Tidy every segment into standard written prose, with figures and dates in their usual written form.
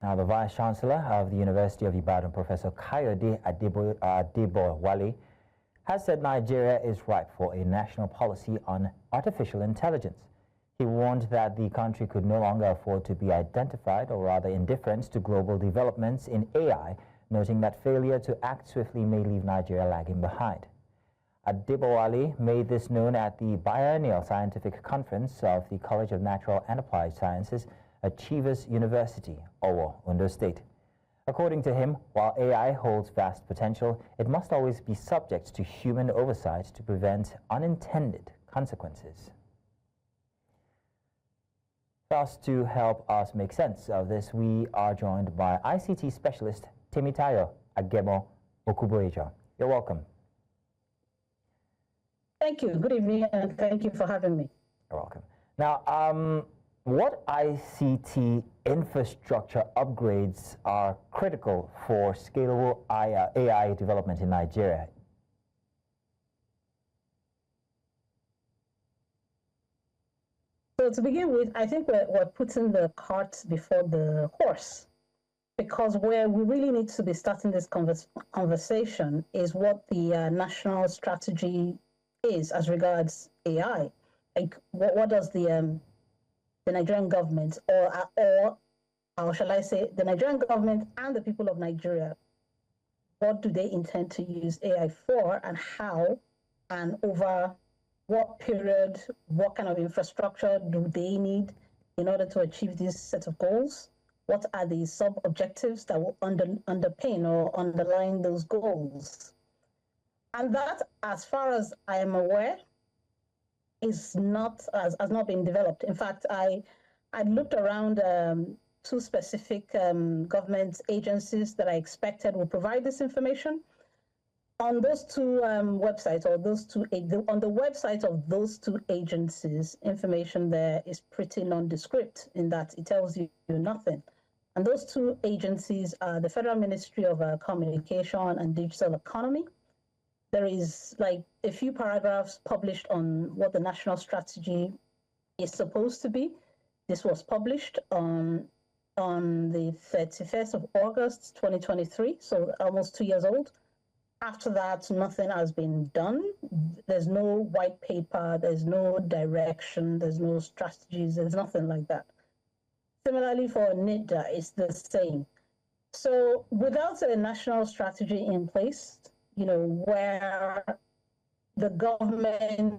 Now, the Vice Chancellor of the University of Ibadan, Professor Kayode Adebowale, has said Nigeria is ripe for a national policy on artificial intelligence. He warned that the country could no longer afford to be identified, or rather indifferent, to global developments in AI, noting that failure to act swiftly may leave Nigeria lagging behind. Adebowale made this known at the Biennial Scientific Conference of the College of Natural and Applied Sciences at Achievers University, Owo, Ondo State. According to him, while AI holds vast potential, it must always be subject to human oversight to prevent unintended consequences. Thus, to help us make sense of this, we are joined by ICT specialist Temitayo Agemo Okuboeja. You're welcome. Thank you. Good evening, and thank you for having me. You're welcome. Now, what ICT infrastructure upgrades are critical for scalable AI development in Nigeria? So to begin with, I think we're putting the cart before the horse, because where we really need to be starting this conversation is what the national strategy is as regards AI. Like, what does the Nigerian government, or how shall I say, the Nigerian government and the people of Nigeria, what do they intend to use AI for, and how, and over what period, what kind of infrastructure do they need in order to achieve this set of goals? What are the sub-objectives that will underpin or underline those goals? And that, as far as I am aware, has not been developed. In fact, I looked around two specific government agencies that I expected would provide this information. On those two websites, or on the website of those two agencies, information there is pretty nondescript in that it tells you nothing. And those two agencies are the Federal Ministry of Communication and Digital Economy. There is like a few paragraphs published on what the national strategy is supposed to be. This was published on the 31st of August, 2023, so almost 2 years old. After that, nothing has been done. There's no white paper, there's no direction, there's no strategies, there's nothing like that. Similarly, for NIDA, it's the same. So without a national strategy in place, where the government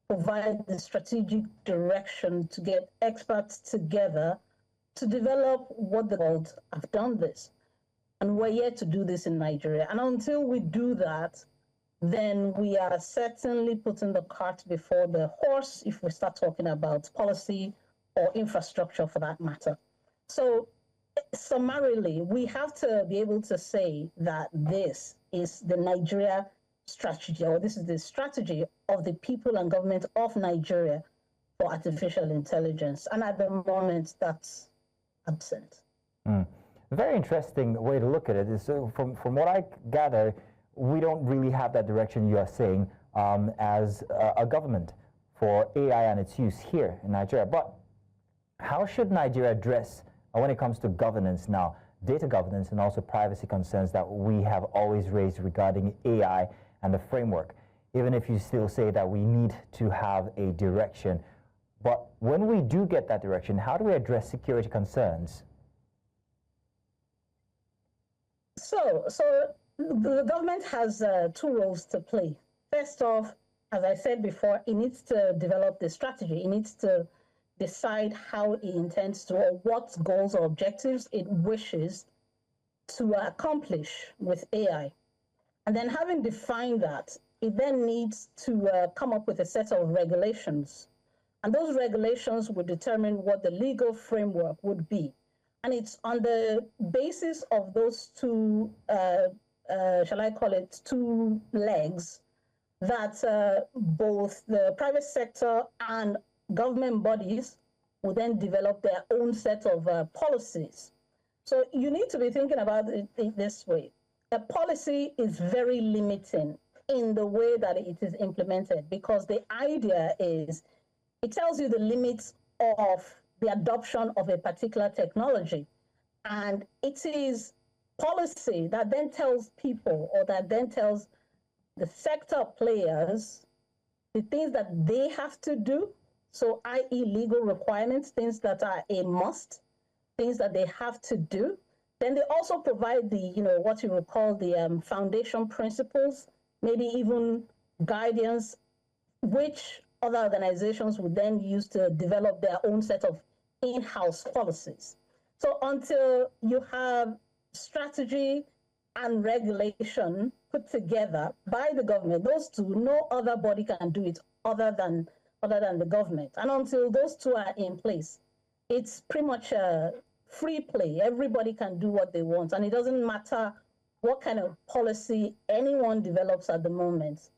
provide the strategic direction to get experts together to develop what the world have done this. And we're yet to do this in Nigeria. And until we do that, then we are certainly putting the cart before the horse if we start talking about policy or infrastructure for that matter. So summarily, we have to be able to say that this is the Nigeria strategy, or this is the strategy of the people and government of Nigeria for artificial intelligence. And at the moment, that's absent. Very interesting way to look at it is, so from what I gather, we don't really have that direction you are saying as a government for AI and its use here in Nigeria. But how should Nigeria address when it comes to governance now, data governance and also privacy concerns that we have always raised regarding AI and the framework, even if you still say that we need to have a direction? But when we do get that direction, how do we address security concerns? So the government has two roles to play. First off, as I said before, it needs to develop the strategy. It needs to decide how it intends to, or what goals or objectives it wishes to accomplish with AI. And then having defined that, it then needs to come up with a set of regulations. And those regulations would determine what the legal framework would be. And it's on the basis of those two, shall I call it, two legs, that both the private sector and government bodies will then develop their own set of policies. So you need to be thinking about it this way. A policy is very limiting in the way that it is implemented, because the idea is it tells you the limits of the adoption of a particular technology. And it is policy that then tells people, or that then tells the sector players, the things that they have to do. So, i.e., legal requirements, things that are a must, things that they have to do. Then they also provide the, what you would call the foundation principles, maybe even guidance, which other organizations would then use to develop their own set of in-house policies. So until you have strategy and regulation put together by the government, those two, no other body can do it other than the government. And until those two are in place, it's pretty much a free play. Everybody can do what they want. And it doesn't matter what kind of policy anyone develops at the moment.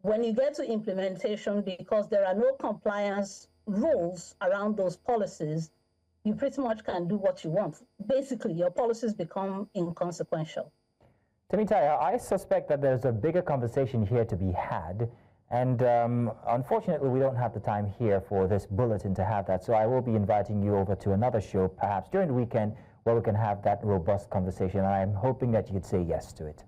When you get to implementation, because there are no compliance rules around those policies, you pretty much can do what you want. Basically, your policies become inconsequential. Temitayo, I suspect that there's a bigger conversation here to be had, and unfortunately we don't have the time here for this bulletin to have that, so I will be inviting you over to another show, perhaps during the weekend, where we can have that robust conversation, and I'm hoping that you could say yes to it.